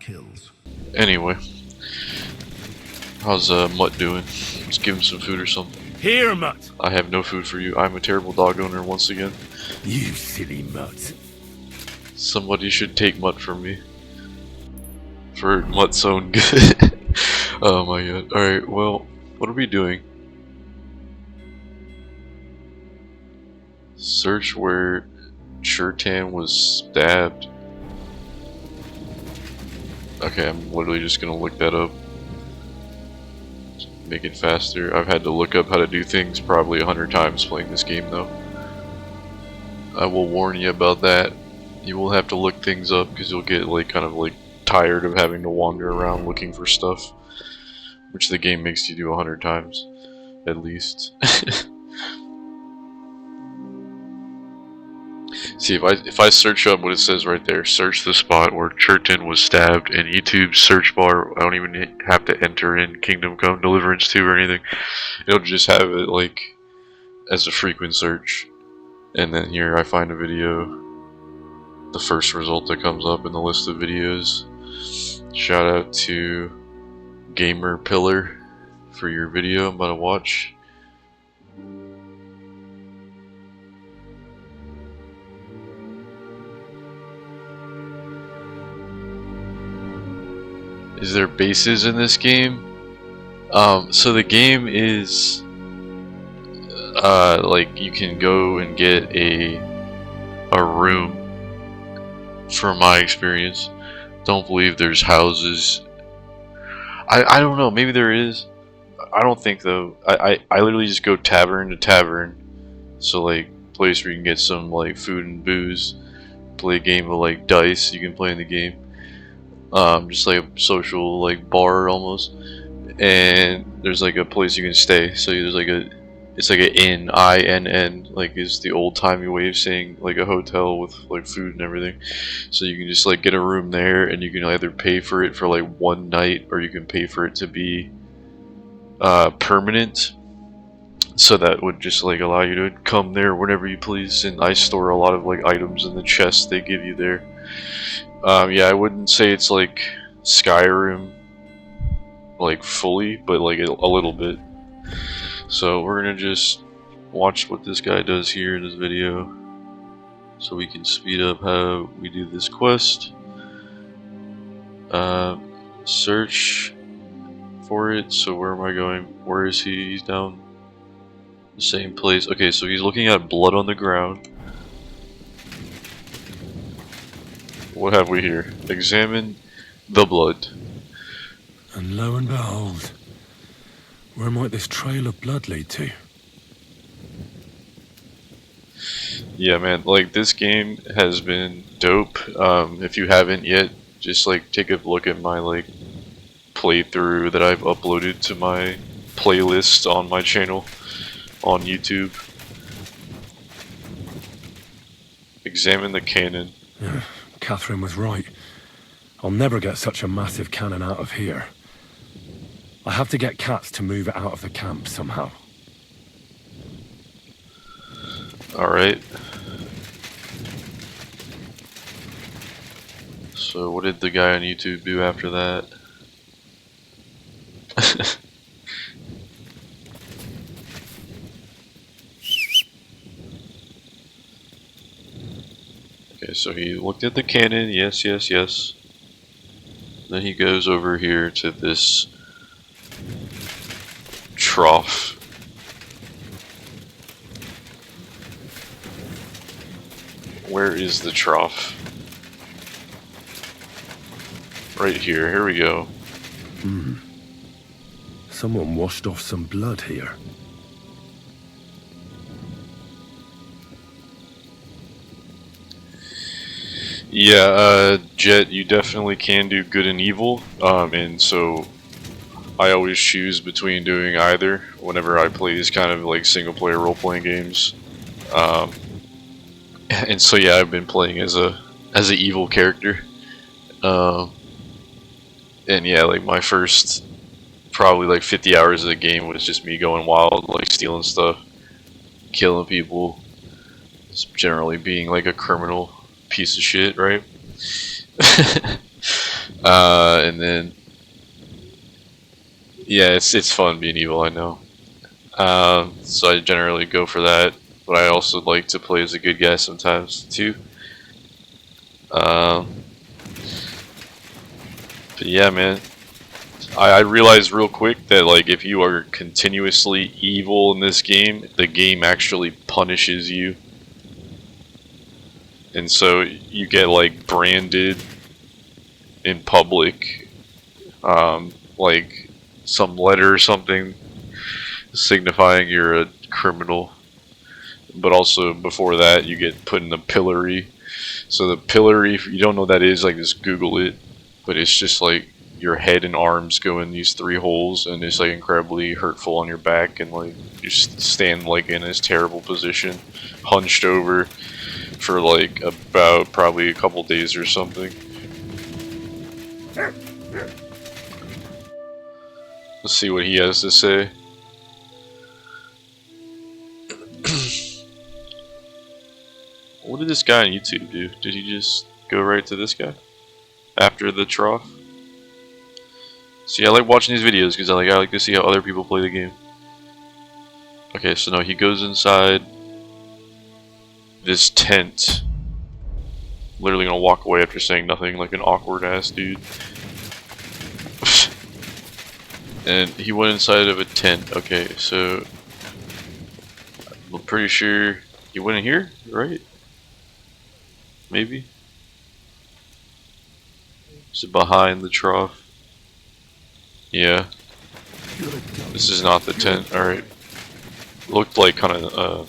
kills. Anyway, how's Mutt doing? Let's give him some food or something. Here, Mutt. I have no food for you. I'm a terrible dog owner once again. You silly Mutt. Somebody should take Mutt from me. For Mutt's own good. Oh my god. Alright, well, what are we doing? Search where Chertan was stabbed. Okay, I'm literally just gonna look that up. Make it faster. I've had to look up how to do things probably 100 times playing this game though. I will warn you about that. You will have to look things up because you'll get like kind of like tired of having to wander around looking for stuff, which the game makes you do 100 times at least. See, if I search up what it says right there, search the spot where Chertan was stabbed, in YouTube's search bar, I don't even have to enter in Kingdom Come Deliverance 2 or anything. It'll just have it like as a frequent search, and then here I find a video. The first result that comes up in the list of videos. Shout out to Gamer Pillar for your video I'm about to watch. Is there bases in this game? So the game is like you can go and get a room. From my experience, don't believe there's houses. I don't know, maybe there is. I don't think though. I literally just go tavern to tavern, so like place where you can get some like food and booze, play a game of like dice you can play in the game, just like a social like bar almost, and there's like a place you can stay. So there's like it's like an inn, I-N-N, like is the old-timey way of saying like a hotel with like food and everything. So you can just like get a room there, and you can either pay for it for like one night, or you can pay for it to be permanent. So that would just like allow you to come there whenever you please. And I store a lot of like items in the chest they give you there. Yeah, I wouldn't say it's like Skyrim like fully, but like a little bit. So we're gonna just watch what this guy does here in this video, so we can speed up how we do this quest. Search for it. So where am I going? Where is he? He's down the same place. Okay, so he's looking at blood on the ground. What have we here? Examine the blood. And lo and behold, where might this trail of blood lead to? Yeah, man, like this game has been dope. If you haven't yet, just like take a look at my like playthrough that I've uploaded to my playlist on my channel on YouTube. Examine the cannon. Catherine was right. I'll never get such a massive cannon out of here. I have to get Cats to move it out of the camp somehow. Alright. So what did the guy on YouTube do after that? Okay, so he looked at the cannon, yes, yes, yes. Then he goes over here to this trough. Where is the trough? Right here, here we go. Someone washed off some blood here. Yeah, Jet, you definitely can do good and evil, and so I always choose between doing either whenever I play these kind of like single player role playing games. And so yeah, I've been playing as an evil character. And yeah, like my first probably like 50 hours of the game was just me going wild, like stealing stuff, killing people, just generally being like a criminal piece of shit, right? And then yeah, it's fun being evil. I know. So I generally go for that, but I also like to play as a good guy sometimes too. Um, but yeah, man, I realized real quick that like if you are continuously evil in this game, the game actually punishes you, and so you get like branded in public, like some letter or something signifying you're a criminal. But also before that, you get put in the pillory. So the pillory, if you don't know what that is, like just Google it. But it's just like your head and arms go in these 3 holes, and it's like incredibly hurtful on your back, and like you just stand like in this terrible position, hunched over for like about probably a couple days or something. Let's see what he has to say. What did this guy on YouTube do? Did he just go right to this guy after the trough? See, I like watching these videos because I like to see how other people play the game. Okay, so no, he goes inside this tent. Literally gonna walk away after saying nothing, like an awkward ass dude. And he went inside of a tent. Okay, so I'm pretty sure he went in here, right? Maybe. Is it behind the trough? Yeah. This is not the tent. All right. Looked like kind of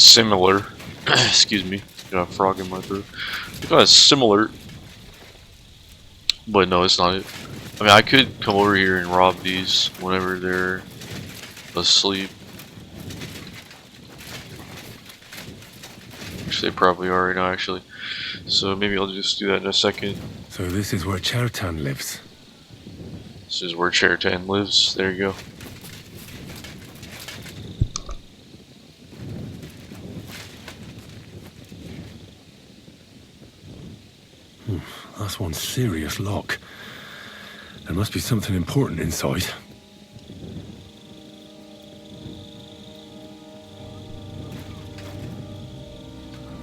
similar. Excuse me. Got a frog in my throat. Looked kind of similar, but no, it's not it. I mean, I could come over here and rob these whenever they're asleep. Which they probably are right now, actually. So maybe I'll just do that in a second. So this is where Chertan lives. This is where Chertan lives. There you go. That's one serious lock. There must be something important inside.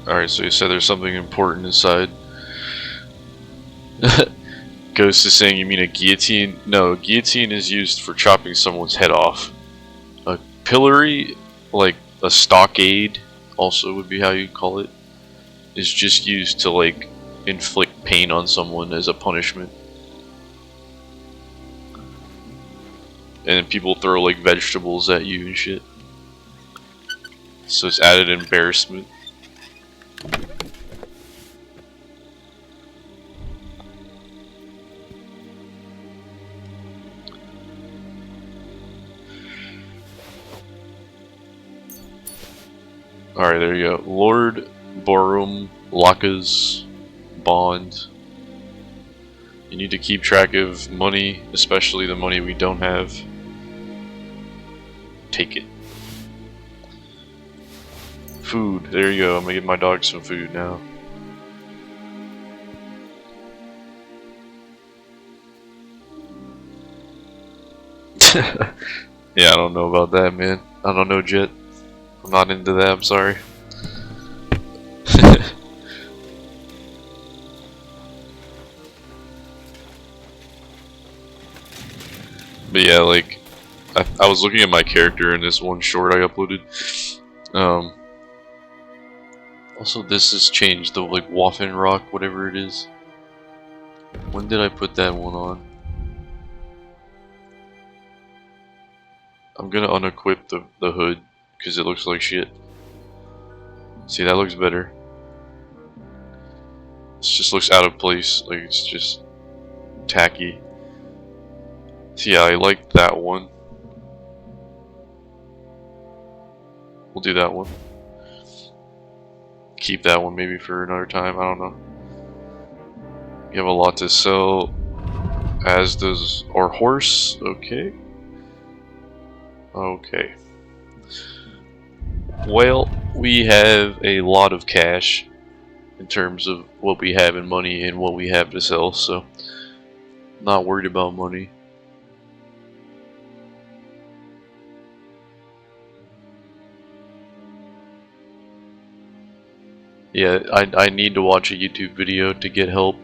Alright, so you said there's something important inside. Ghost is saying you mean a guillotine? No, a guillotine is used for chopping someone's head off. A pillory, like a stockade, also would be how you'd call it, is just used to like inflict pain on someone as a punishment. And people throw like vegetables at you and shit. So it's added embarrassment. Alright, there you go. Lord Borum Laka's bond. You need to keep track of money, especially the money we don't have. Take it. Food. There you go. I'm gonna give my dog some food now. Yeah, I don't know about that, man. I don't know, Jet. I'm not into that, I'm sorry. But yeah, like, I was looking at my character in this one short I uploaded. Also, this has changed, the like Waffen Rock, whatever it is. When did I put that one on? I'm gonna unequip the hood, because it looks like shit. See, that looks better. This just looks out of place, like it's just tacky. So yeah, I like that one. We'll do that one. Keep that one maybe for another time, I don't know. You have a lot to sell, as does our horse, okay. Okay. Well, we have a lot of cash, in terms of what we have in money and what we have to sell, so not worried about money. Yeah, I need to watch a YouTube video to get help.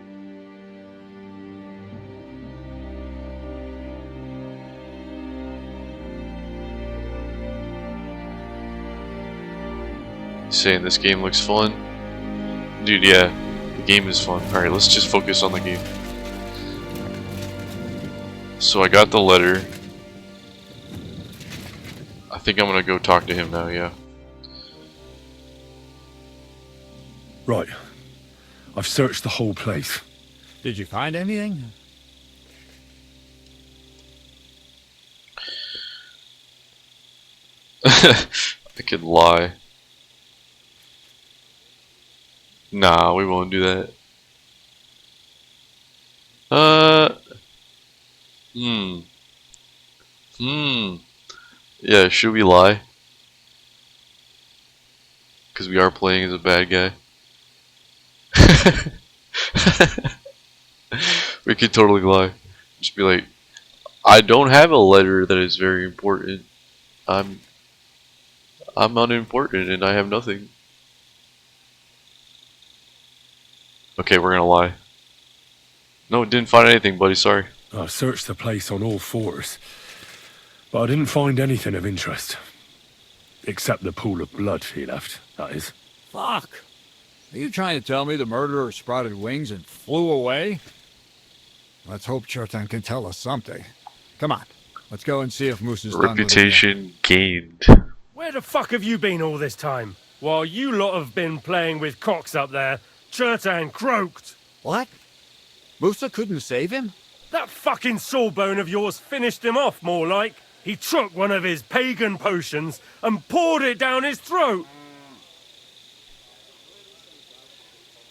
Saying this game looks fun. Dude, yeah, the game is fun. Alright, let's just focus on the game. So I got the letter. I think I'm gonna go talk to him now, yeah. Right. I've searched the whole place. Did you find anything? I could lie. Nah, we won't do that. Yeah, should we lie? Because we are playing as a bad guy. We could totally lie. Just be like, I don't have a letter that is very important. I'm unimportant and I have nothing. Okay, we're gonna lie. No, didn't find anything, buddy, sorry. I searched the place on all fours, but I didn't find anything of interest. Except the pool of blood he left, that is. Fuck. Are you trying to tell me the murderer sprouted wings and flew away? Let's hope Chertan can tell us something. Come on, let's go and see if Moose is done with it. Reputation gained. Where the fuck have you been all this time? While you lot have been playing with cocks up there, Chertan croaked. What? Musa couldn't save him? That fucking sawbone of yours finished him off, more like. He took one of his pagan potions and poured it down his throat.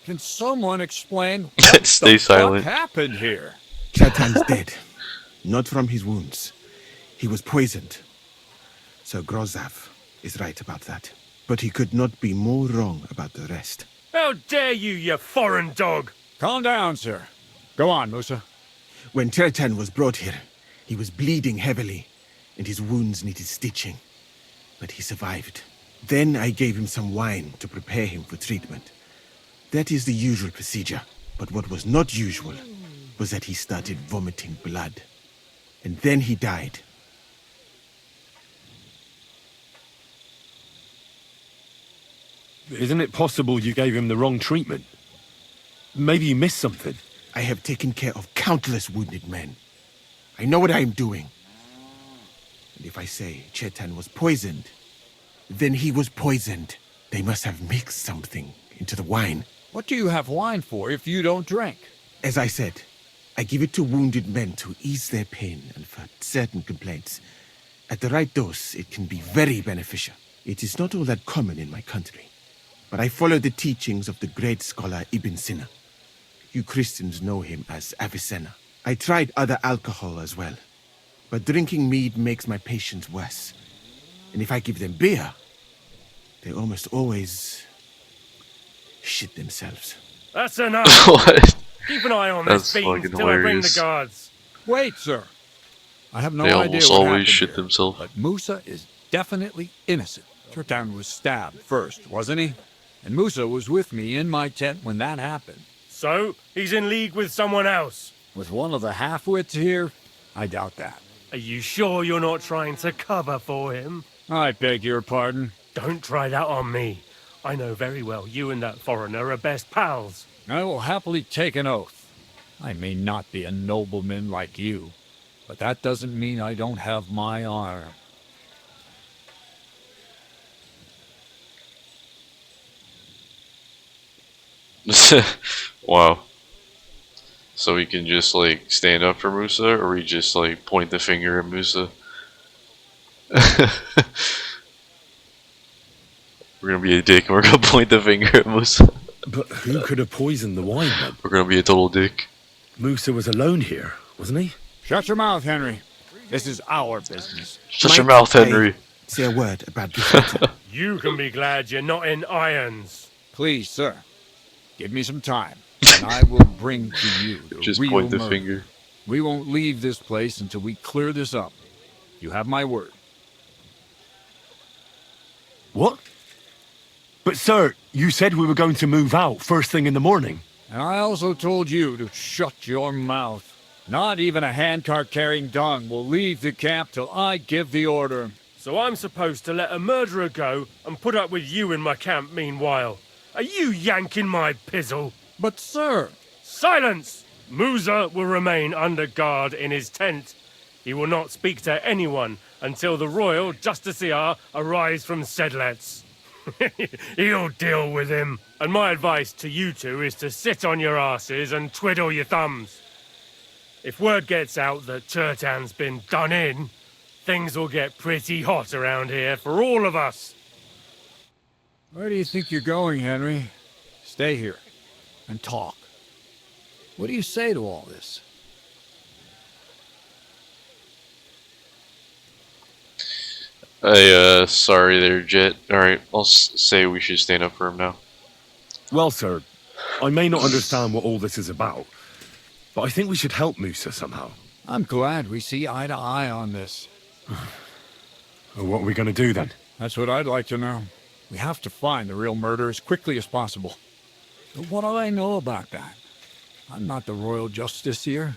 Can someone explain Stay what silent. happened here? Chertan's dead. Not from his wounds. He was poisoned. Sir Grozav is right about that. But he could not be more wrong about the rest. How dare you, you foreign dog! Calm down, sir. Go on, Musa. When Chertan was brought here, he was bleeding heavily, and his wounds needed stitching. But he survived. Then I gave him some wine to prepare him for treatment. That is the usual procedure. But what was not usual was that he started vomiting blood. And then he died. Isn't it possible you gave him the wrong treatment? Maybe you missed something. I have taken care of countless wounded men. I know what I am doing. And if I say Chertan was poisoned, then he was poisoned. They must have mixed something into the wine. What do you have wine for if you don't drink? As I said, I give it to wounded men to ease their pain and for certain complaints. At the right dose, it can be very beneficial. It is not all that common in my country. But I follow the teachings of the great scholar Ibn Sina. You Christians know him as Avicenna. I tried other alcohol as well. But drinking mead makes my patients worse. And if I give them beer, they almost always shit themselves. That's enough! What? Keep an eye on That's this fiend fucking till I bring the hilarious. guards. Wait, sir. I have no They idea almost what always happened shit here, themselves. but Musa is definitely innocent. Chertan was stabbed first, wasn't he? And Musa was with me in my tent when that happened. So, he's in league with someone else. With one of the half-wits here, I doubt that. Are you sure you're not trying to cover for him? I beg your pardon. Don't try that on me. I know very well you and that foreigner are best pals. I will happily take an oath. I may not be a nobleman like you, but that doesn't mean I don't have my honor. Wow. So we can just like stand up for Musa, or we just like point the finger at Musa? We're gonna be a dick and we're gonna point the finger at Musa. But who could have poisoned the wine then? We're gonna be a total dick. Musa was alone here, wasn't he? Shut your mouth, Henry. This is our business. Shut your Might mouth, I Henry. say a word about this matter? You can be glad you're not in irons. Please, sir. Give me some time, and I will bring to you the Just real point the murder. finger. We won't leave this place until we clear this up. You have my word. What? But sir, you said we were going to move out first thing in the morning. And I also told you to shut your mouth. Not even a handcart carrying dung will leave the camp till I give the order. So I'm supposed to let a murderer go and put up with you in my camp meanwhile. Are you yanking my pizzle? But sir... Silence! Musa will remain under guard in his tent. He will not speak to anyone until the royal justiciar arrives from Sedlets. He'll deal with him. And my advice to you two is to sit on your asses and twiddle your thumbs. If word gets out that Chertan's been done in, things will get pretty hot around here for all of us. Where do you think you're going, Henry? Stay here and talk. What do you say to all this? Sorry there, Jet. Alright, I'll say we should stand up for him now. Well, sir, I may not understand what all this is about, but I think we should help Musa somehow. I'm glad we see eye to eye on this. Well, what are we going to do then? That's what I'd like to know. We have to find the real murderer as quickly as possible. But what do I know about that? I'm not the royal justiciar.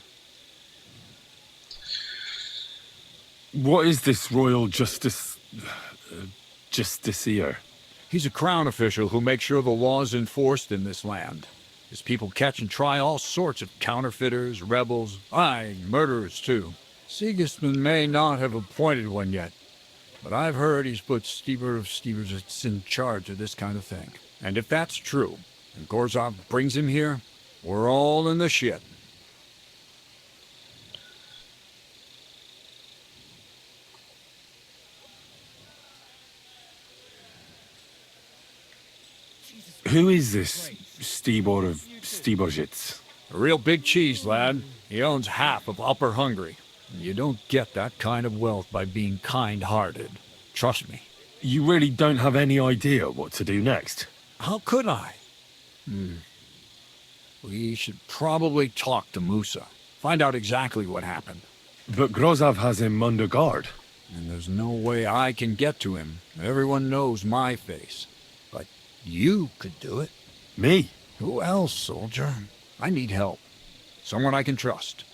What is this royal justiciar? He's a crown official who makes sure the law is enforced in this land. His people catch and try all sorts of counterfeiters, rebels, aye, murderers too. Sigismund may not have appointed one yet, but I've heard he's put Steber of Stebersitz in charge of this kind of thing. And if that's true, and Gorzov brings him here, we're all in the shit. Who is this Stebor of Stebozhitz? A real big cheese, lad. He owns half of Upper Hungary. You don't get that kind of wealth by being kind-hearted. Trust me. You really don't have any idea what to do next? How could I? We should probably talk to Musa. Find out exactly what happened. But Grozov has him under guard. And there's no way I can get to him. Everyone knows my face. But you could do it. Me? Who else, soldier? I need help. Someone I can trust.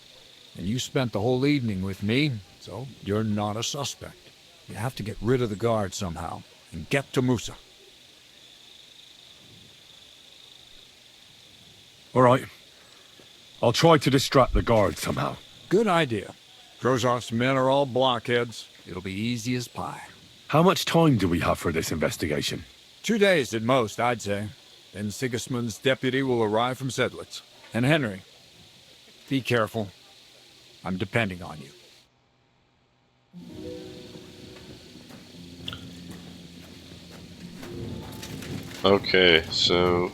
And you spent the whole evening with me, so you're not a suspect. You have to get rid of the guard somehow, and get to Musa. All right. I'll try to distract the guard somehow. Good idea. Grozov's men are all blockheads. It'll be easy as pie. How much time do we have for this investigation? 2 days at most, I'd say. Then Sigismund's deputy will arrive from Sedlitz. And Henry, be careful. I'm depending on you. Okay, so...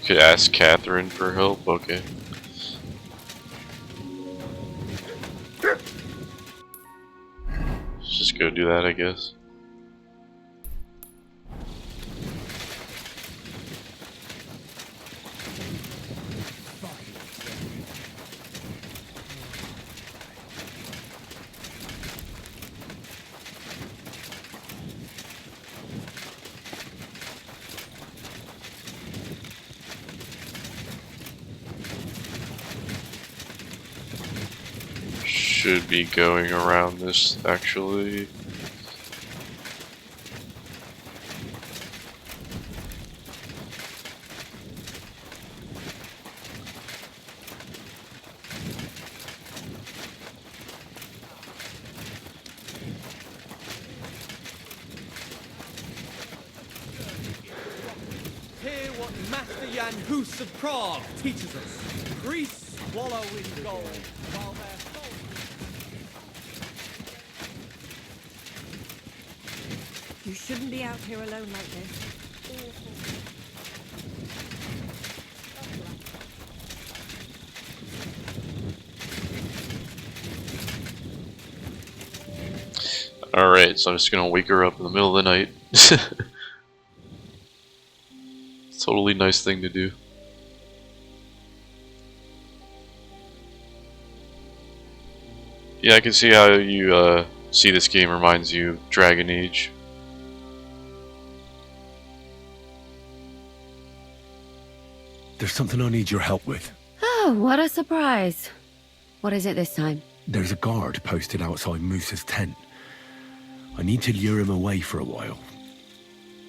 Could ask Catherine for help? Okay. Let's just go do that, I guess. Should be going around this actually. Hear what Master Jan Hus of Prague teaches us. Greece swallow in gold, while their soldiers... You shouldn't be out here alone like this. Alright, so I'm just gonna wake her up in the middle of the night. Totally nice thing to do. Yeah, I can see how you see this game reminds you of Dragon Age. There's something I need your help with. Oh, what a surprise. What is it this time? There's a guard posted outside Moose's tent. I need to lure him away for a while.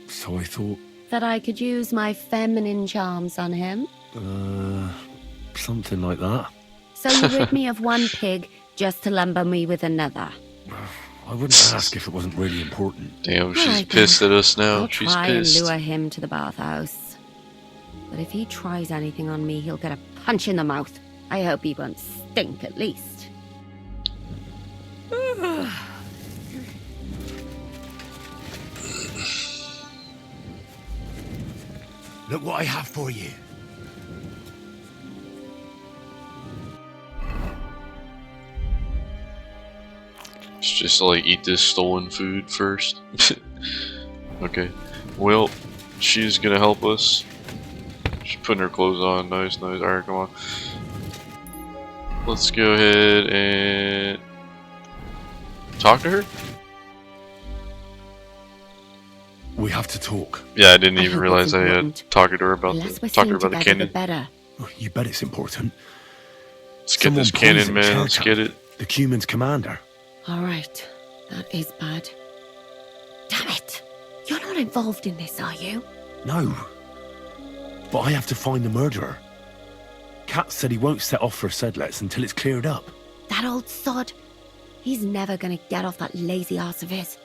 So I thought, That I could use my feminine charms on him? something like that. So you rid me of one pig just to lumber me with another. I wouldn't ask if it wasn't really important. Damn, she's Alright pissed then. at us now. I'll She's try pissed. and lure him to the bathhouse. But if he tries anything on me, he'll get a punch in the mouth. I hope he won't stink at least. Look what I have for you. Let's just like eat this stolen food first. Okay. Well, she's gonna help us. She's putting her clothes on. Nice, nice. Alright, come on. Let's go ahead and talk to her? We have to talk. Yeah, I didn't I even hope realize it's I had important. talking to her about The less we're talking to her seen about the together, cannon. the better. Oh, you bet it's important. Let's get this Someone cannon, poisoned man. Let's Chertan, get it. The Cuman's commander. All right. That is bad. Damn it! You're not involved in this, are you? No. But I have to find the murderer. Kat said he won't set off for Sedlets until it's cleared up. That old sod. He's never gonna get off that lazy arse of his.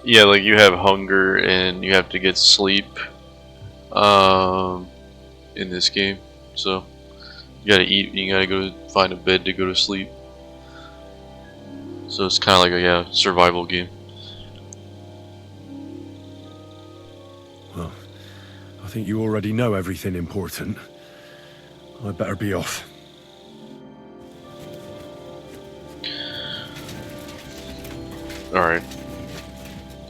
Yeah, like you have hunger and you have to get sleep in this game. So you gotta eat and you gotta go find a bed to go to sleep. So it's kinda like a survival game. Well, I think you already know everything important. I'd better be off. Alright.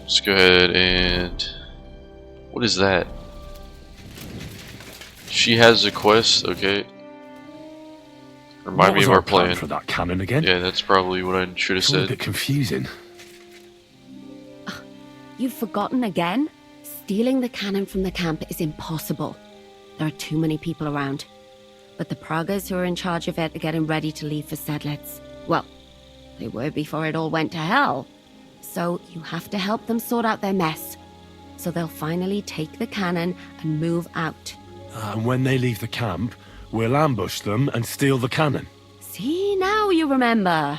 Let's go ahead and... What is that? She has a quest, okay. Remind What me was of our plan plan. for that cannon again? Yeah, that's probably what I should have It's all a said. bit confusing. You've forgotten again? Stealing the cannon from the camp is impossible. There are too many people around. But the Pragas who are in charge of it are getting ready to leave for Sedlets. Well, they were before it all went to hell. So you have to help them sort out their mess. So they'll finally take the cannon and move out. And when they leave the camp, we'll ambush them and steal the cannon. See, now you remember.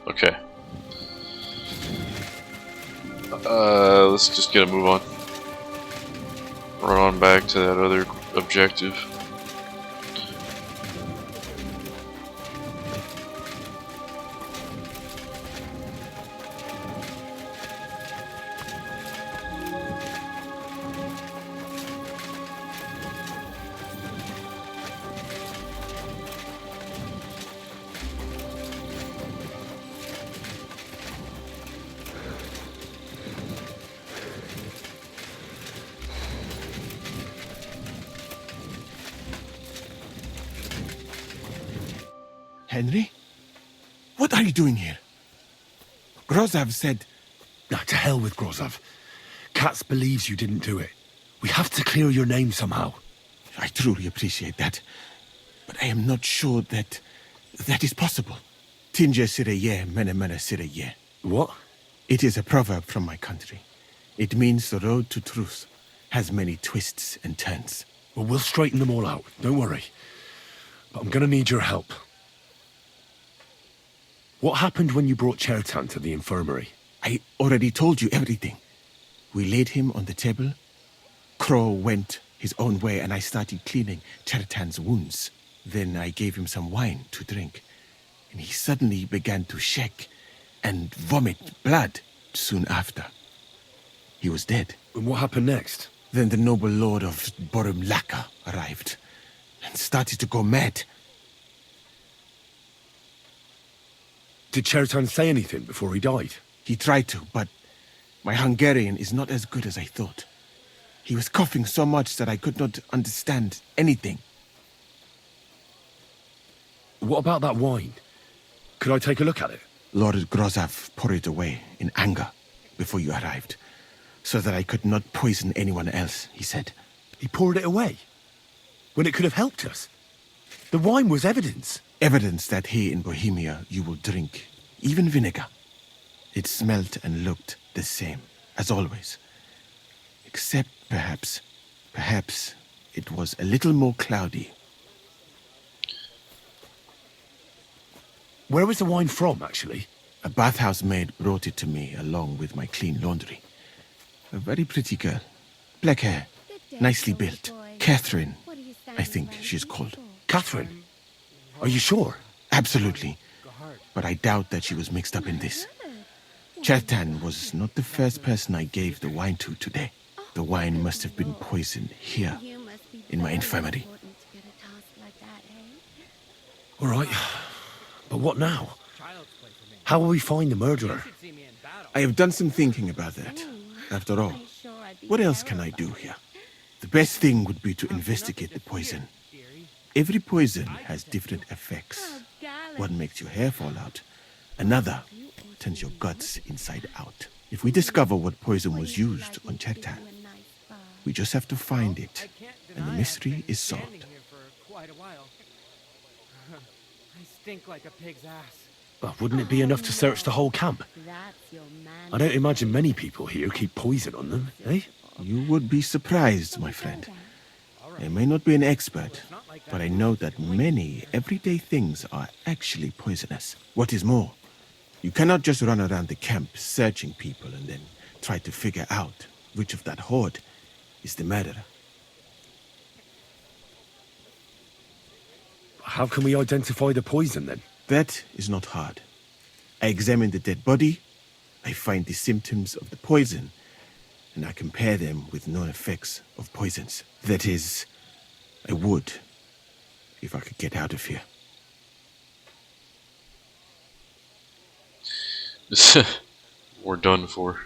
Okay. Let's just get a move on. Run on back to that other objective. Henry? What are you doing here? Grozav said... Now, to hell with Grozov. Katz believes you didn't do it. We have to clear your name somehow. I truly appreciate that. But I am not sure that is possible. Tinja sireye, mene mene sireye. What? It is a proverb from my country. It means the road to truth has many twists and turns. Well, we'll straighten them all out. Don't worry. But I'm gonna need your help. What happened when you brought Chertan to the infirmary? I already told you everything. We laid him on the table. Crow went his own way and I started cleaning Chertan's wounds. Then I gave him some wine to drink. And he suddenly began to shake and vomit blood soon after. He was dead. And what happened next? Then the noble lord of Borumlaka arrived. and started to go mad. Did Chertan say anything before he died? He tried to, but my Hungarian is not as good as I thought. He was coughing so much that I could not understand anything. What about that wine? Could I take a look at it? Lord Grozav poured it away in anger before you arrived, so that I could not poison anyone else, he said. He poured it away? When it could have helped us? The wine was evidence. Evidence that here in Bohemia you will drink, even vinegar. It smelt and looked the same, as always. Except perhaps it was a little more cloudy. Where was the wine from, actually? A bathhouse maid brought it to me along with my clean laundry. A very pretty girl. Black hair, nicely built. Catherine, I think she's called. Catherine? Are you sure? Absolutely. But I doubt that she was mixed up in this. Chertan was not the first person I gave the wine to today. The wine must have been poisoned here, in my infirmary. All right. But what now? How will we find the murderer? I have done some thinking about that. After all, what else can I do here? The best thing would be to investigate the poison. Every poison has different effects. One makes your hair fall out. Another turns your guts inside out. If we discover what poison was used on Chertan, we just have to find it, and the mystery is solved. I stink like a pig's ass. But wouldn't it be enough to search the whole camp? I don't imagine many people here keep poison on them, eh? You would be surprised, my friend. I may not be an expert, but I know that many everyday things are actually poisonous. What is more, you cannot just run around the camp searching people and then try to figure out which of that horde is the murderer. How can we identify the poison, then? That is not hard. I examine the dead body, I find the symptoms of the poison, and I compare them with known effects of poisons. That is, I would, if I could get out of here. We're done for.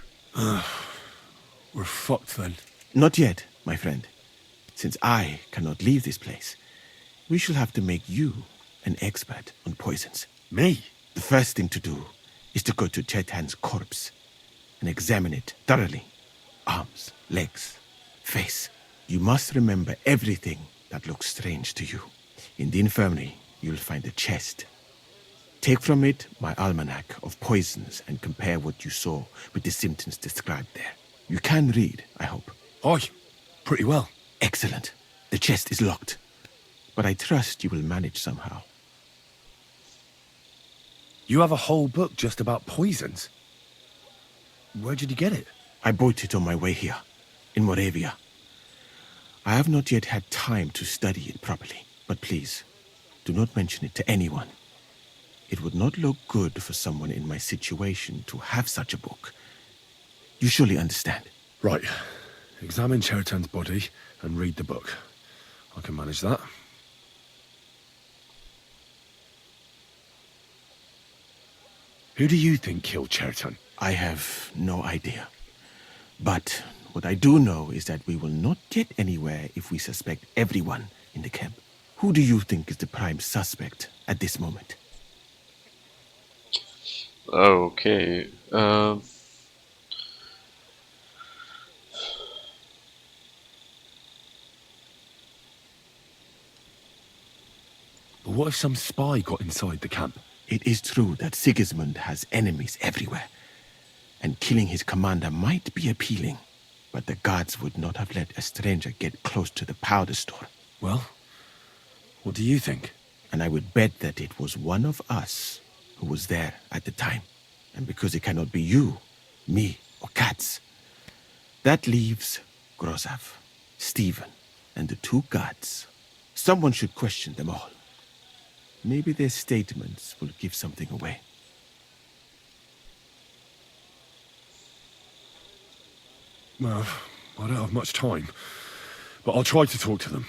We're fucked, then. Not yet, my friend. Since I cannot leave this place, we shall have to make you an expert on poisons. Me? The first thing to do is to go to Chertan's corpse and examine it thoroughly. Arms, legs, face. You must remember everything that looks strange to you. In the infirmary, you'll find a chest. Take from it my almanac of poisons and compare what you saw with the symptoms described there. You can read, I hope. Aye, pretty well. Excellent. The chest is locked, but I trust you will manage somehow. You have a whole book just about poisons. Where did you get it? I bought it on my way here, in Moravia. I have not yet had time to study it properly, but please, do not mention it to anyone. It would not look good for someone in my situation to have such a book. You surely understand. Right. Examine Chertan's body and read the book. I can manage that. Who do you think killed Chertan? I have no idea. But what I do know is that we will not get anywhere if we suspect everyone in the camp. Who do you think is the prime suspect at this moment? Okay. But what if some spy got inside the camp? It is true that Sigismund has enemies everywhere, and killing his commander might be appealing, but the guards would not have let a stranger get close to the powder store. Well, what do you think? And I would bet that it was one of us who was there at the time. And because it cannot be you, me, or Katz, that leaves Grozav, Stephen, and the two guards. Someone should question them all. Maybe their statements will give something away. Well, I don't have much time, but I'll try to talk to them.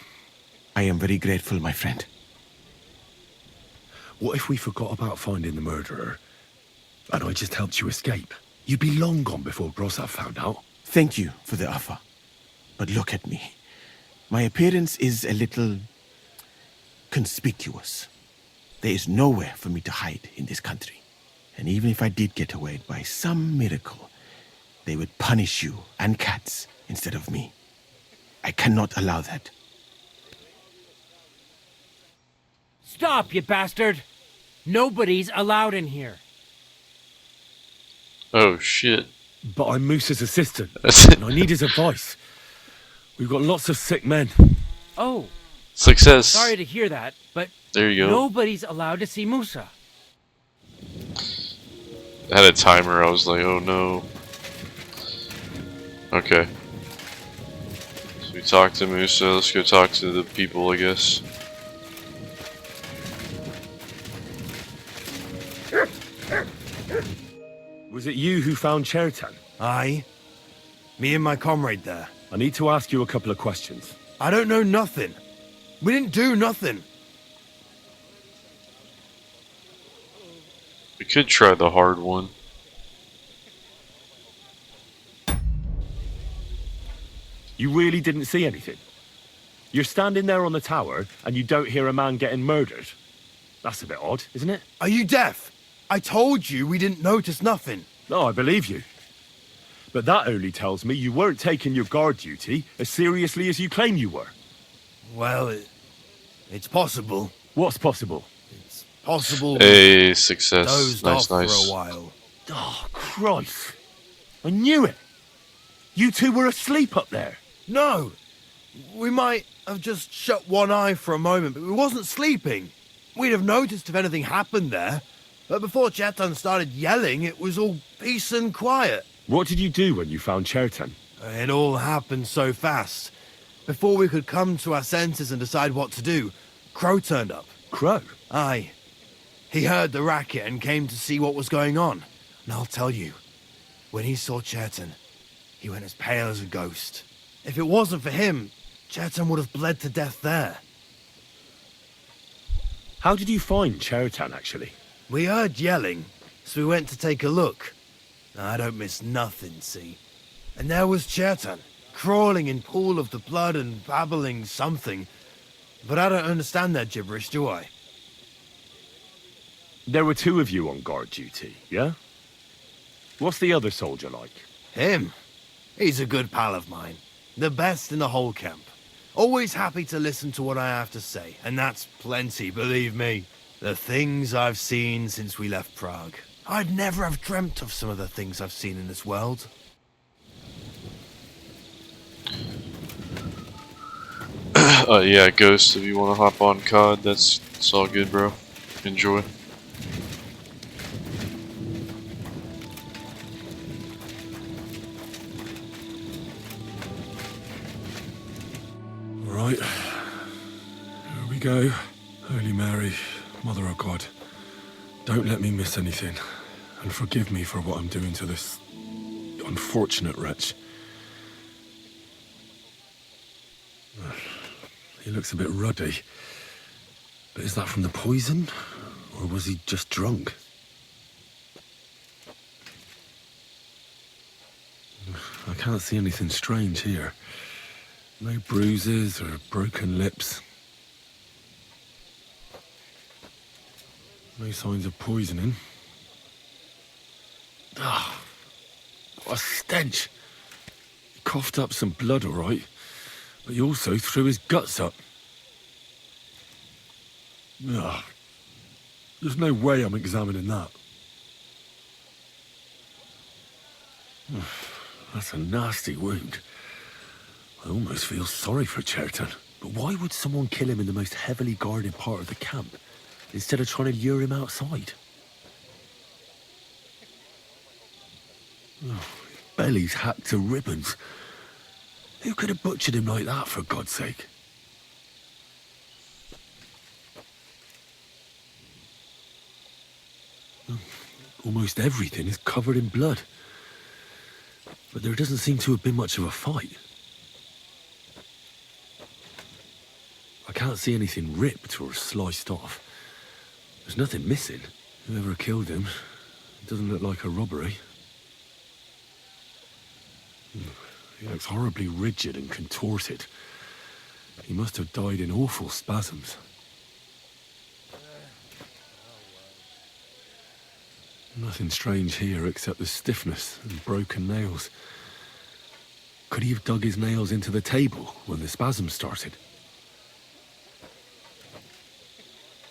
I am very grateful, my friend. What if we forgot about finding the murderer, and I just helped you escape? You'd be long gone before Grossav found out. Thank you for the offer. But look at me. My appearance is a little conspicuous. There is nowhere for me to hide in this country. And even if I did get away by some miracle, they would punish you and cats instead of me. I cannot allow that. Stop, you bastard! Nobody's allowed in here. Oh shit. But I'm Moose's assistant, That's it. and I need his advice. We've got lots of sick men. Oh, Success. sorry to hear that, but There you go. nobody's allowed to see Musa. I had a timer, I was like, oh no. Okay. So we talked to Musa, let's go talk to the people, I guess. Was it you who found Chertan? Aye. Me and my comrade there. I need to ask you a couple of questions. I don't know nothing. We didn't do nothing. We could try the hard one. You really didn't see anything? You're standing there on the tower, and you don't hear a man getting murdered? That's a bit odd, isn't it? Are you deaf? I told you we didn't notice nothing. No, I believe you. But that only tells me you weren't taking your guard duty as seriously as you claim you were. Well, it's possible. What's possible? It's possible. Hey, success. Dozed Nice, off nice. for a while. Oh, Christ. I knew it. You two were asleep up there. No. We might have just shut one eye for a moment, but we wasn't sleeping. We'd have noticed if anything happened there. But before Chetan started yelling, it was all peace and quiet. What did you do when you found Chertan? It all happened so fast. Before we could come to our senses and decide what to do, Crow turned up. Crow? Aye. He heard the racket and came to see what was going on. And I'll tell you, when he saw Chertan, he went as pale as a ghost. If it wasn't for him, Chertan would have bled to death there. How did you find Chertan, actually? We heard yelling, so we went to take a look. I don't miss nothing, see? And there was Chertan, crawling in pool of the blood and babbling something. But I don't understand that gibberish, do I? There were two of you on guard duty, yeah? What's the other soldier like? Him? He's a good pal of mine. The best in the whole camp. Always happy to listen to what I have to say, and that's plenty, believe me. The things I've seen since we left Prague. I'd never have dreamt of some of the things I've seen in this world. Yeah, Ghost, if you want to hop on COD, it's all good, bro. Enjoy. All right. Here we go. Holy Mary, Mother of God, don't let me miss anything, and forgive me for what I'm doing to this unfortunate wretch. He looks a bit ruddy. But is that from the poison? Or was he just drunk? I can't see anything strange here. No bruises or broken lips. No signs of poisoning. Ah, what a stench. He coughed up some blood, all right. But he also threw his guts up. Ugh. There's no way I'm examining that. That's a nasty wound. I almost feel sorry for Chertan. But why would someone kill him in the most heavily guarded part of the camp, instead of trying to lure him outside? Oh, his belly's hacked to ribbons. Who could have butchered him like that, for God's sake? Almost everything is covered in blood. But there doesn't seem to have been much of a fight. I can't see anything ripped or sliced off. There's nothing missing. Whoever killed him, it doesn't look like a robbery. He looks horribly rigid and contorted. He must have died in awful spasms. Nothing strange here except the stiffness and broken nails. Could he have dug his nails into the table when the spasms started?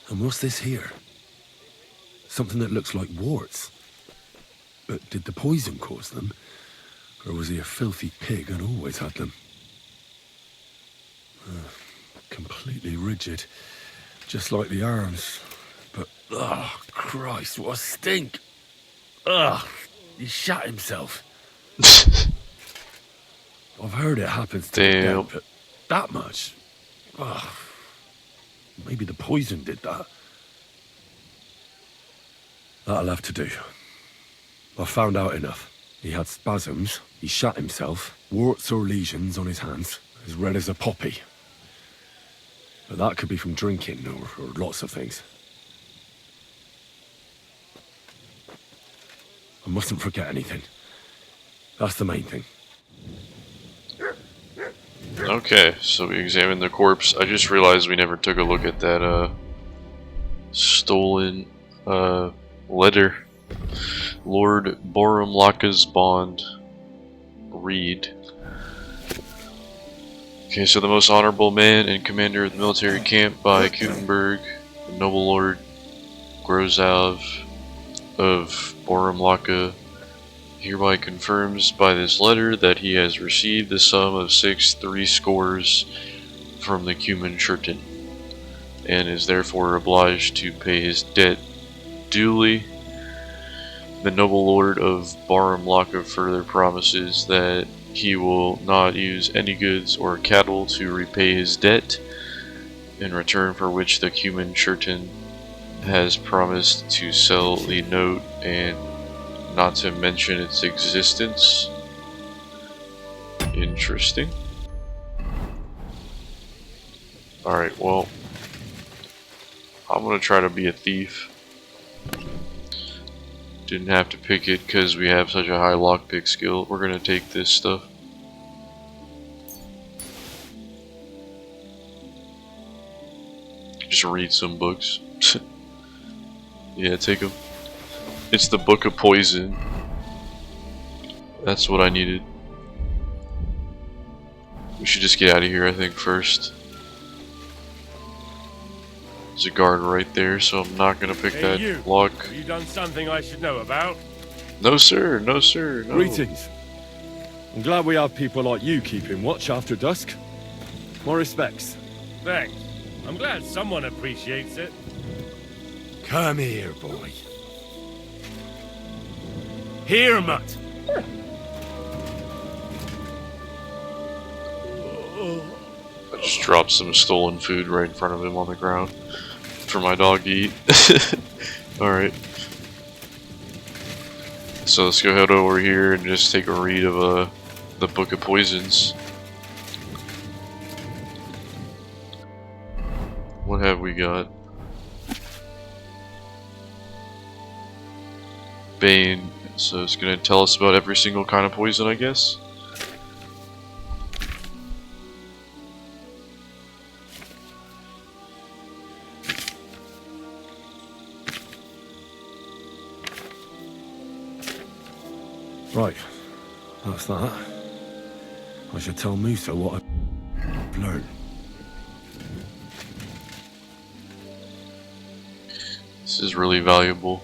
And what's this here? Something that looks like warts. But did the poison cause them? Or was he a filthy pig and always had them? Completely rigid. Just like the arms. But, oh, Christ, what a stink! Ugh, he shot himself. I've heard it happens to the dead, but that much? Ugh. Maybe the poison did that. That'll have to do. I've found out enough. He had spasms, he shot himself, warts or lesions on his hands, as red as a poppy. But that could be from drinking or lots of things. I mustn't forget anything. That's the main thing. Okay, so we examined the corpse. I just realized we never took a look at that stolen letter. Lord Borumlaka's bond. Read. Okay, so the most honorable man and commander of the military camp by Kutenberg, the noble lord Grozav of Borumlaka, hereby confirms by this letter that he has received the sum of 6 scores from the Cuman Shurton, and is therefore obliged to pay his debt duly. The noble lord of Borumlaka further promises that he will not use any goods or cattle to repay his debt, in return for which the Cuman Shurton has promised to sell the note and not to mention its existence. Interesting. Alright, well, I'm gonna try to be a thief. Didn't have to pick it because we have such a high lockpick skill. We're gonna take this stuff. Just read some books. Yeah, take them. It's the Book of Poison. That's what I needed. We should just get out of here, I think, first. There's a guard right there, so I'm not gonna pick that lock. Have you done something I should know about? No, sir. No, sir. No. Greetings. I'm glad we have people like you keeping watch after dusk. My respects. Thanks. I'm glad someone appreciates it. Come here, boy. Here, mutt. I just dropped some stolen food right in front of him on the ground for my dog to eat. Alright. So let's go head over here and just take a read of the Book of Poisons. What have we got? Bane. So it's gonna tell us about every single kind of poison, I guess. Right, that's that. I should tell Musa what I've learned. This is really valuable.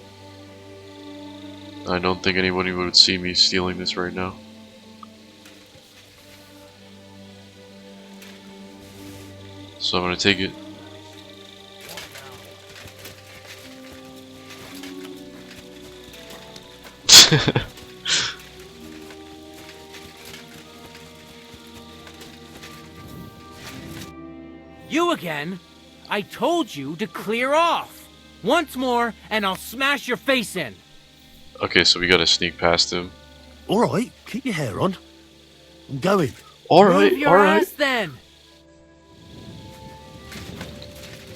I don't think anybody would see me stealing this right now. So I'm gonna take it. You again? I told you to clear off. Once more, and I'll smash your face in. Okay, so we gotta sneak past him. Alright, keep your hair on. I'm going. Move your ass then.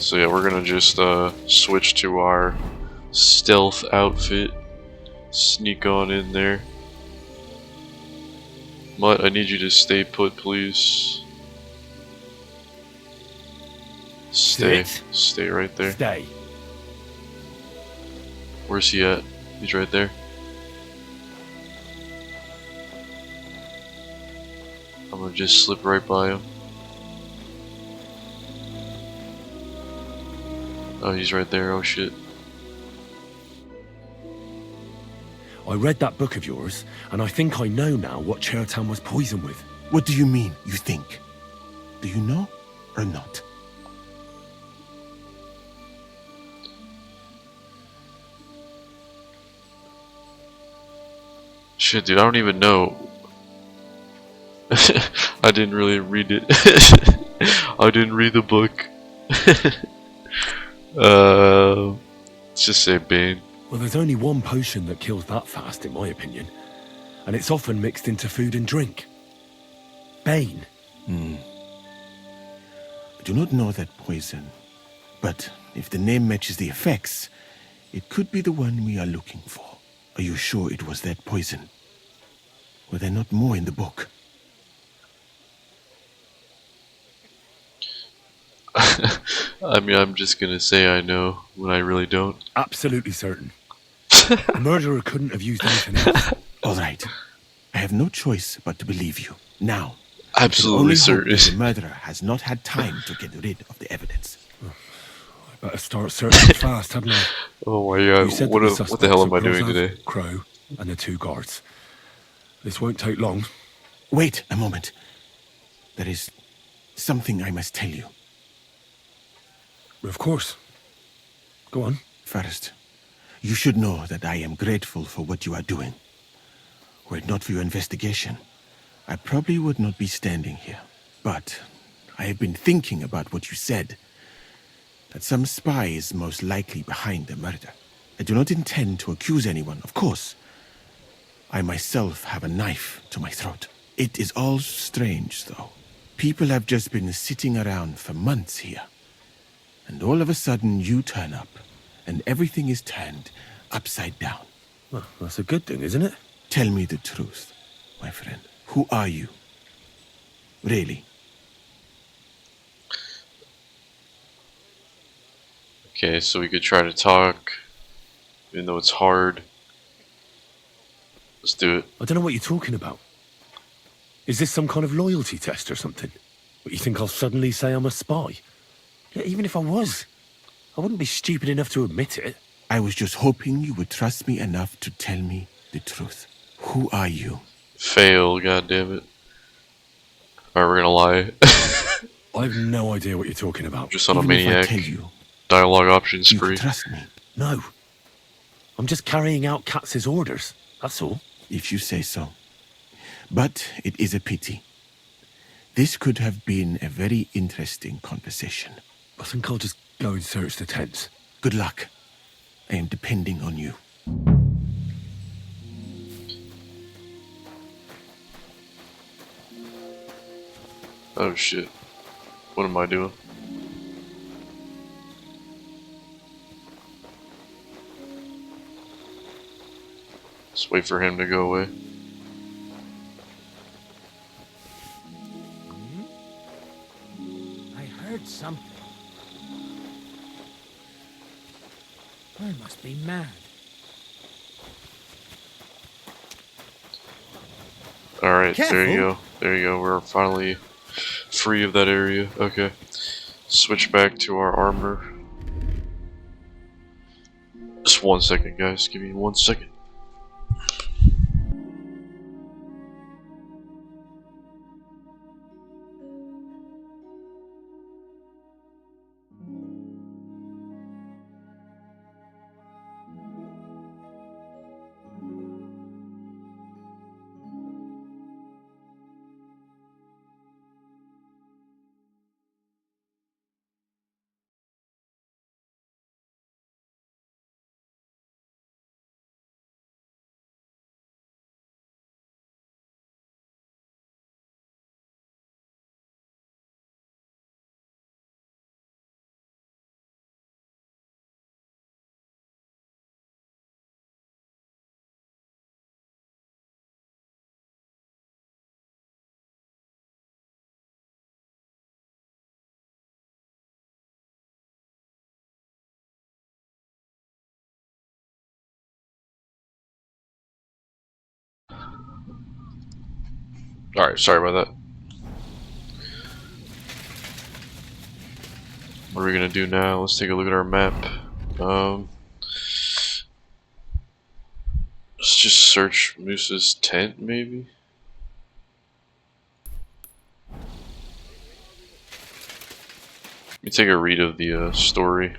So yeah, we're gonna just switch to our stealth outfit. Sneak on in there. Mutt, I need you to stay put, please. Stay. Sit. Stay right there. Stay. Where's he at? He's right there. I'm gonna just slip right by him. Oh, he's right there. Oh shit. I read that book of yours, and I think I know now what Chertown was poisoned with. What do you mean, you think? Do you know or not? Shit, dude, I don't even know. I didn't really read it. I didn't read the book. Let's just say Bane. Well, there's only one potion that kills that fast, in my opinion. And it's often mixed into food and drink. Bane. I do not know that poison, but if the name matches the effects, it could be the one we are looking for. Are you sure it was that poison? Were there not more in the book? I mean, I'm just gonna say I know when I really don't. Absolutely certain. The murderer couldn't have used anything else. All right. I have no choice but to believe you. Now, Absolutely I can only hope that certain. the murderer has not had time to get rid of the evidence. I better start searching fast, hadn't I? Oh my You god, said what, that what the hell am I suspects doing are Grozav, today? Crow, and the 2 guards. This won't take long. Wait a moment. There is something I must tell you. Of course. Go on. First, you should know that I am grateful for what you are doing. Were it not for your investigation, I probably would not be standing here. But I have been thinking about what you said. That some spy is most likely behind the murder. I do not intend to accuse anyone, of course. I myself have a knife to my throat. It is all strange, though. People have just been sitting around for months here. And all of a sudden you turn up, and everything is turned upside down. Well, that's a good thing, isn't it? Tell me the truth, my friend. Who are you? Really? Okay, so we could try to talk, even though it's hard. Let's do it. I don't know what you're talking about. Is this some kind of loyalty test or something? What, you think I'll suddenly say I'm a spy? Yeah, even if I was, I wouldn't be stupid enough to admit it. I was just hoping you would trust me enough to tell me the truth. Who are you? Fail, goddammit. Alright, we're gonna lie. I have no idea what you're talking about. Just on a Even if I maniac. tell you, Dialogue options you free. can trust me. No. I'm just carrying out Katz's orders. That's all. If you say so. But it is a pity. This could have been a very interesting conversation. I think I'll just go and search the tents. Good luck. I am depending on you. Oh shit. What am I doing? Just wait for him to go away. I heard something. I must be mad. Alright, there you Careful. go. There you go. We're finally free of that area. Okay. Switch back to our armor. Just 1 second, guys. Give me 1 second. Alright, sorry about that. What are we gonna do now? Let's take a look at our map. Let's just search Moose's tent, maybe? Let me take a read of the story.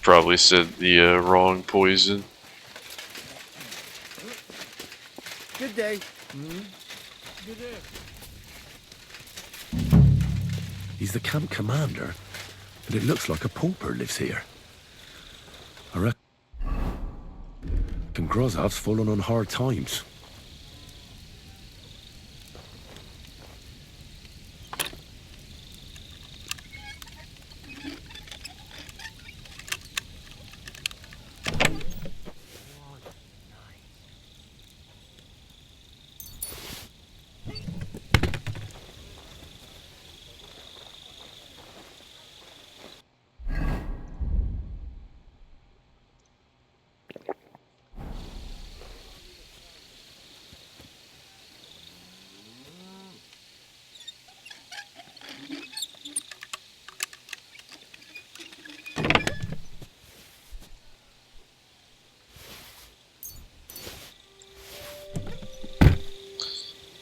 Probably said the wrong poison. Good day. Good day. He's the camp commander, but it looks like a pauper lives here. I reckon Grozov's fallen on hard times.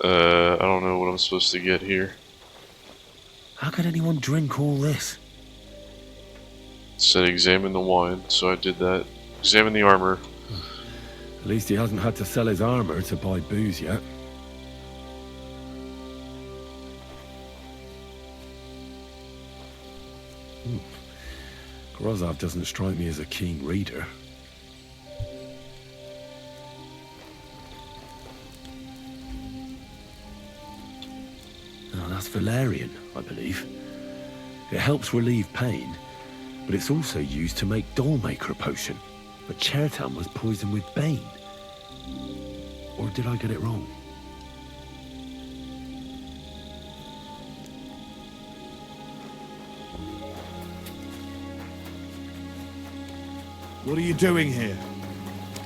I don't know what I'm supposed to get here. How could anyone drink all this? It said examine the wine, so I did that. Examine the armor. At least he hasn't had to sell his armor to buy booze yet. Grozov doesn't strike me as a keen reader. Oh, that's valerian, I believe. It helps relieve pain, but it's also used to make Dollmaker potion. But Chertan was poisoned with bane. Or did I get it wrong? What are you doing here?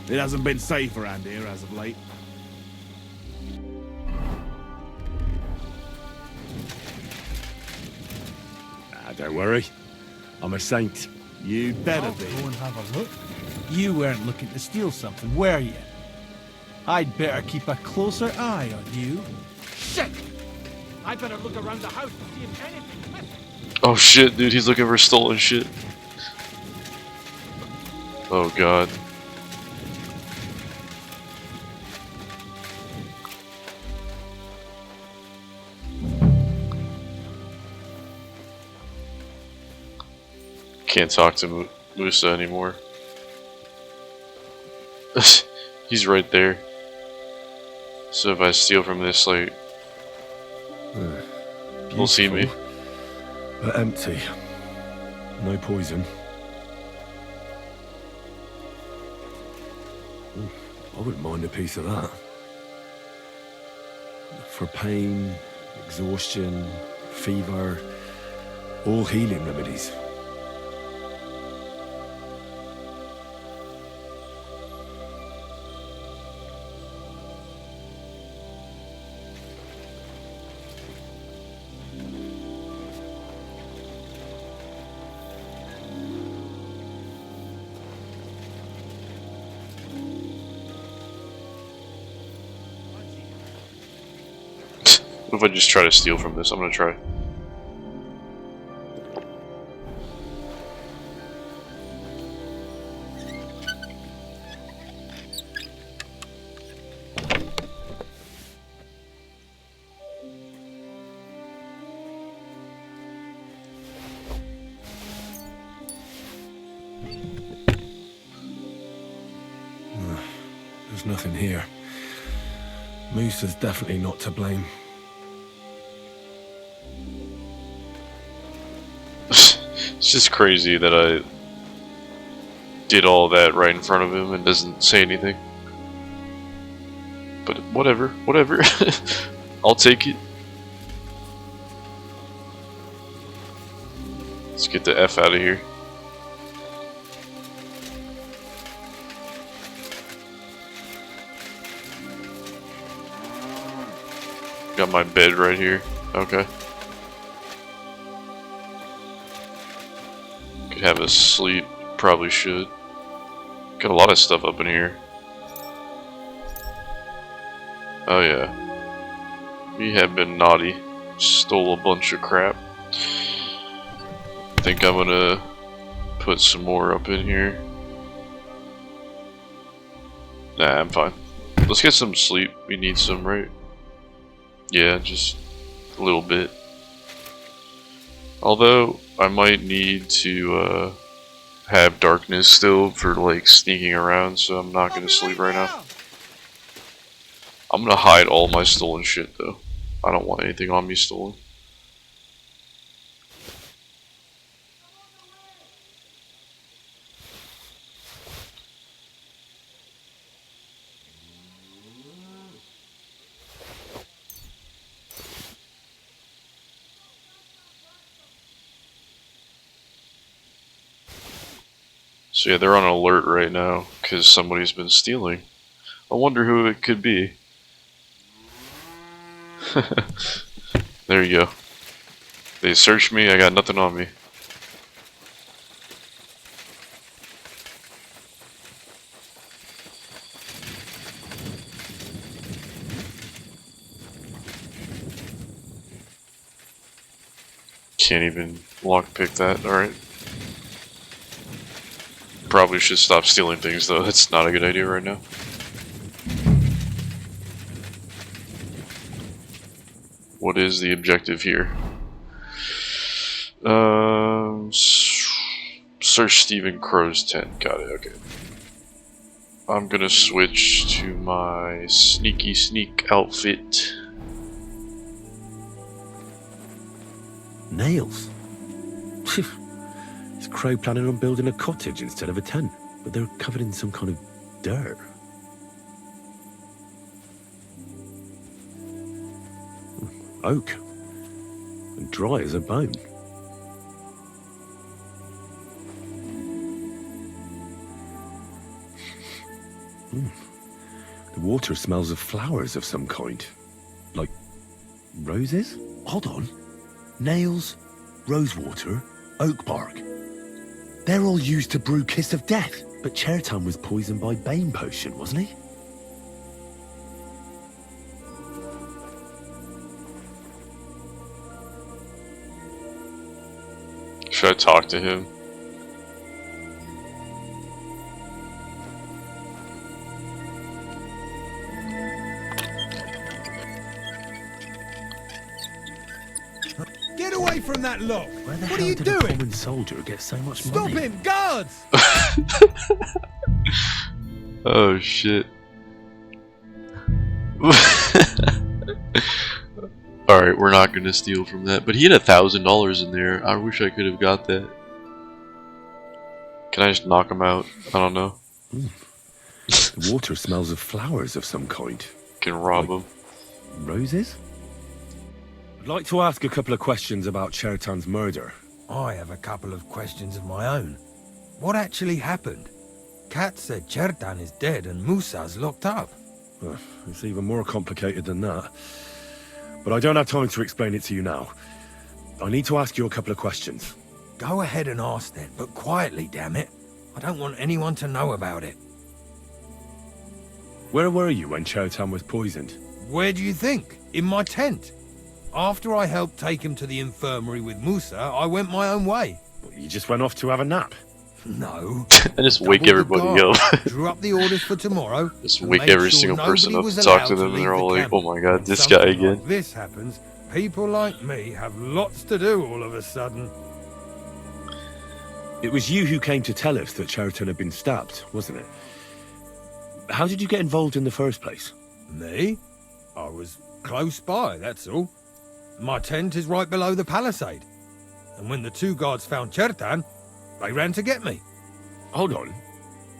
It hasn't been safe around here as of late. Don't worry. I'm a saint. You'd better be. Go and have a look. You weren't looking to steal something, were you? I'd better keep a closer eye on you. Shit! I better look around the house to see if anything's missing. Oh shit, dude, he's looking for stolen shit. Oh god. Can't talk to Musa anymore. He's right there. So if I steal from this, like, he'll see me. But empty. No poison. I wouldn't mind a piece of that. For pain, exhaustion, fever, all healing remedies. What if I just try to steal from this? I'm gonna try. There's nothing here. Moose is definitely not to blame. It's just crazy that I did all that right in front of him and doesn't say anything. But whatever, whatever. I'll take it. Let's get the F out of here. Got my bed right here. Okay. Could have a sleep. Probably should. Got a lot of stuff up in here. Oh yeah. We have been naughty. Stole a bunch of crap. Think I'm gonna put some more up in here. Nah, I'm fine. Let's get some sleep. We need some, right? Yeah, just a little bit. Although, I might need to have darkness still for like sneaking around, so I'm not gonna sleep right now. I'm gonna hide all my stolen shit though. I don't want anything on me stolen. So yeah, they're on alert right now because somebody's been stealing. I wonder who it could be. There you go. They searched me, I got nothing on me. Can't even lockpick that, alright. Probably should stop stealing things though, that's not a good idea right now. What is the objective here? Search Stephen Crow's tent. Got it, okay. I'm gonna switch to my sneaky sneak outfit. Nails? Is Crow planning on building a cottage instead of a tent? But they're covered in some kind of dirt. Oak. And dry as a bone. The water smells of flowers of some kind. Like roses? Hold on. Nails, rosewater, oak bark. They're all used to brew Kiss of Death. But Chertan was poisoned by Bane potion, wasn't he? Should I talk to him? Get away from that lock! Where the What hell are you did a doing? common soldier get so much Stop money? him, guards! Oh shit. Alright, we're not gonna steal from that. But he had $1,000 in there. I wish I could have got that. Can I just knock him out? I don't know. The water smells of flowers of some kind. Can rob him. Roses? I'd like to ask a couple of questions about Chertan's murder. I have a couple of questions of my own. What actually happened? Kat said Chertan is dead and Musa's locked up. It's even more complicated than that. But I don't have time to explain it to you now. I need to ask you a couple of questions. Go ahead and ask then, but quietly, damn it. I don't want anyone to know about it. Where were you when Chertan was poisoned? Where do you think? In my tent. After I helped take him to the infirmary with Musa, I went my own way. You just went off to have a nap? No. I just wake Doubled the everybody guard, up. drew up the orders for tomorrow. Just and wake made every sure single person nobody up was to talk allowed to them, and leave they're the all like, camp. oh my god, When this something guy again. Like this happens, people like me have lots to do all of a sudden. It was you who came to tell us that Chertan had been stabbed, wasn't it? How did you get involved in the first place? Me? I was close by, that's all. My tent is right below the palisade. and when the two guards found Chertan, they ran to get me. Hold on.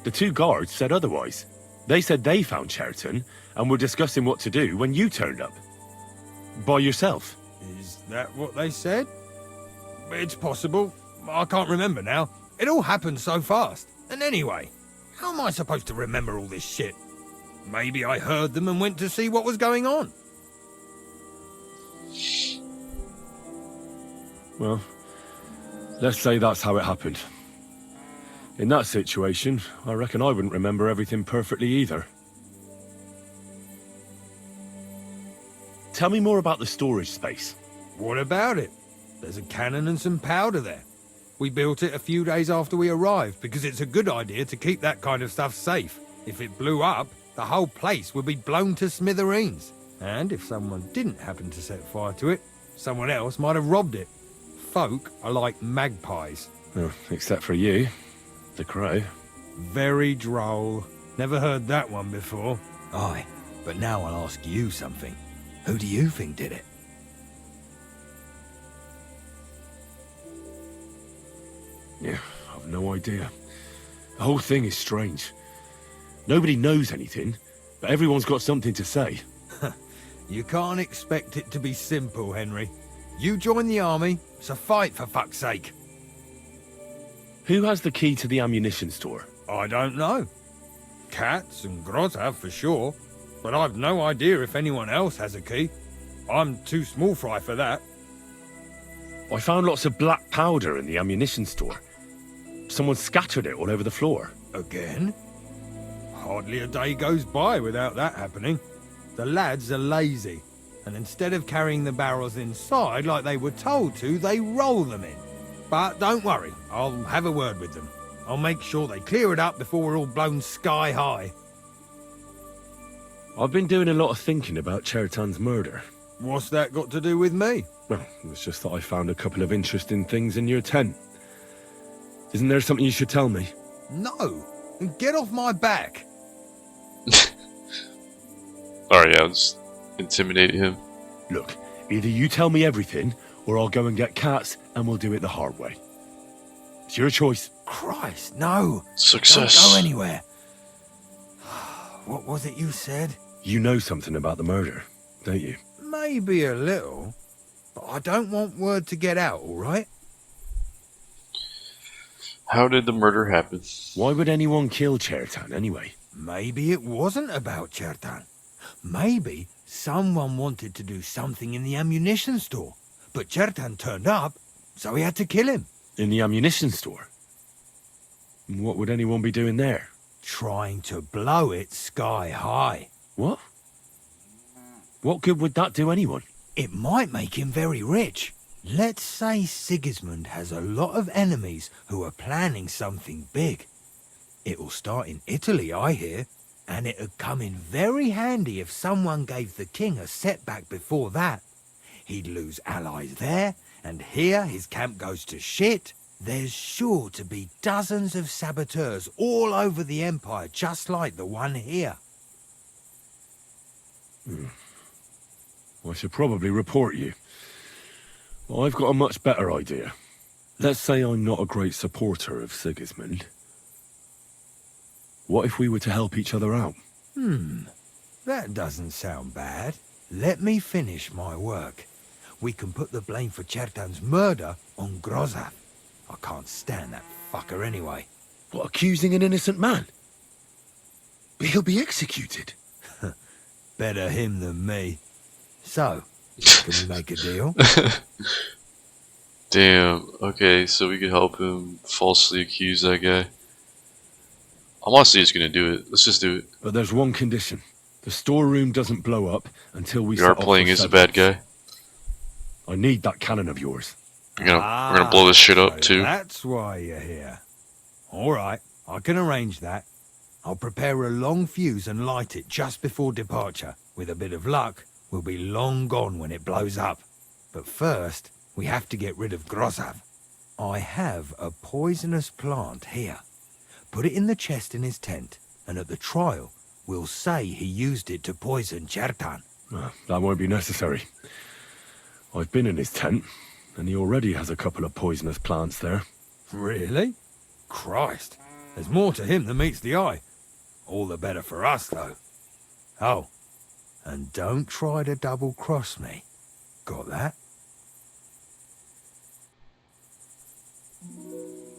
The two guards said otherwise. They said they found Cheriton and were discussing what to do when you turned up. By yourself. Is that what they said? It's possible. I can't remember now. It all happened so fast. And anyway, how am I supposed to remember all this shit? Maybe I heard them and went to see what was going on. Well, let's say that's how it happened. In that situation, I reckon I wouldn't remember everything perfectly either. Tell me more about the storage space. What about it? There's a cannon and some powder there. We built it a few days after we arrived because it's a good idea to keep that kind of stuff safe. If it blew up, the whole place would be blown to smithereens. And if someone didn't happen to set fire to it, someone else might have robbed it. Folk are like magpies. Oh, except for you, the crow. Very droll. Never heard that one before. Aye, but now I'll ask you something. Who do you think did it? Yeah, I've no idea. The whole thing is strange. Nobody knows anything, but everyone's got something to say. You can't expect it to be simple, Henry. You join the army, so fight for fuck's sake. Who has the key to the ammunition store? I don't know. Katz and Groz have for sure, but I've no idea if anyone else has a key. I'm too small fry for that. I found lots of black powder in the ammunition store. Someone scattered it all over the floor. Again? Hardly a day goes by without that happening. The lads are lazy, and instead of carrying the barrels inside like they were told to, they roll them in. But don't worry, I'll have a word with them. I'll make sure they clear it up before we're all blown sky high. I've been doing a lot of thinking about Cheritan's murder. What's that got to do with me? Well, it's just that I found a couple of interesting things in your tent. Isn't there something you should tell me? No, and get off my back. Alright, yeah, I'll just intimidate him. Look, either you tell me everything, or I'll go and get Katz, and we'll do it the hard way. It's your choice. Christ, no. Success. Don't go anywhere. What was it you said? You know something about the murder, don't you? Maybe a little, but I don't want word to get out, all right? How did the murder happen? Why would anyone kill Cheritan anyway? Maybe it wasn't about Chertan. Maybe someone wanted to do something in the ammunition store, but Chertan turned up, so he had to kill him. In the ammunition store? What would anyone be doing there? Trying to blow it sky high. What? What good would that do anyone? It might make him very rich. Let's say Sigismund has a lot of enemies who are planning something big. It'll start in Italy, I hear, and it'd come in very handy if someone gave the king a setback before that. He'd lose allies there, and here his camp goes to shit. There's sure to be dozens of saboteurs all over the empire, just like the one here. I should probably report you. But I've got a much better idea. Let's say I'm not a great supporter of Sigismund. What if we were to help each other out? That doesn't sound bad. Let me finish my work. We can put the blame for Chertan's murder on Grozav. I can't stand that fucker anyway. What, accusing an innocent man? But he'll be executed. Better him than me. So, can we make a deal? Damn, okay, so we could help him falsely accuse that guy. I'm honestly just gonna do it. Let's just do it. But there's one condition. The storeroom doesn't blow up until we We are set off playing the as a bad Severance. guy. I need that cannon of yours. We're gonna blow this shit up So too. that's why you're here. All right, I can arrange that. I'll prepare a long fuse and light it just before departure. With a bit of luck, we'll be long gone when it blows up. But first, we have to get rid of Grozav. I have a poisonous plant here. Put it in the chest in his tent, and at the trial, we'll say he used it to poison Chertan. That won't be necessary. I've been in his tent. and he already has a couple of poisonous plants there. Really? Christ. There's more to him than meets the eye. All the better for us, though. Oh, and don't try to double-cross me. Got that?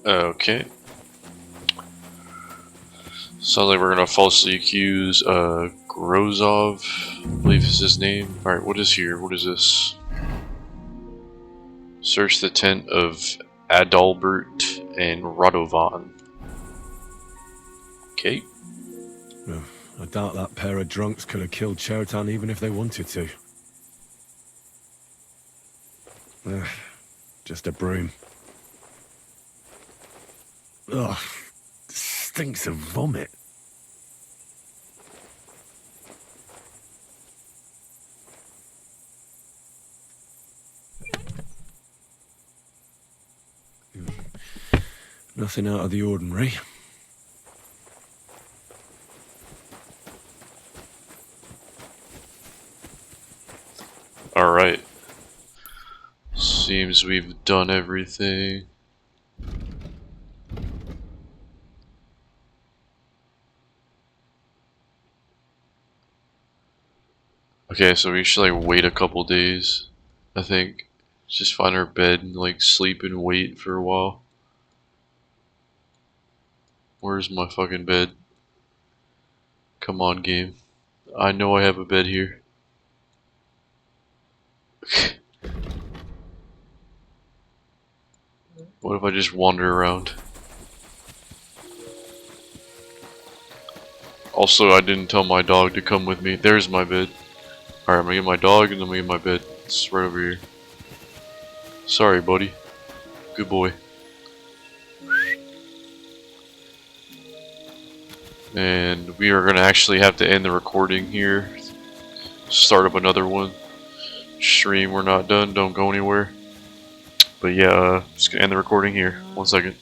Okay. Sounds like we're gonna falsely accuse Grozov, I believe is his name. Alright, what is here? What is this? Search the tent of Adalbert and Radovan. Okay. Well, I doubt that pair of drunks could have killed Chertan even if they wanted to. Ugh, just a broom. Ugh, stinks of vomit. Nothing out of the ordinary. Alright. Seems we've done everything. Okay, so we should like wait a couple days, I think. Just find our bed and like sleep and wait for a while. Where's my fucking bed? Come on, game. I know I have a bed here. What if I just wander around? Also, I didn't tell my dog to come with me. There's my bed. Alright, I'm gonna get my dog and then I'm gonna get my bed. It's right over here. Sorry, buddy. Good boy. And we are gonna actually have to end the recording here. Start up another one. Stream, we're not done. Don't go anywhere. But yeah, just gonna end the recording here. 1 second.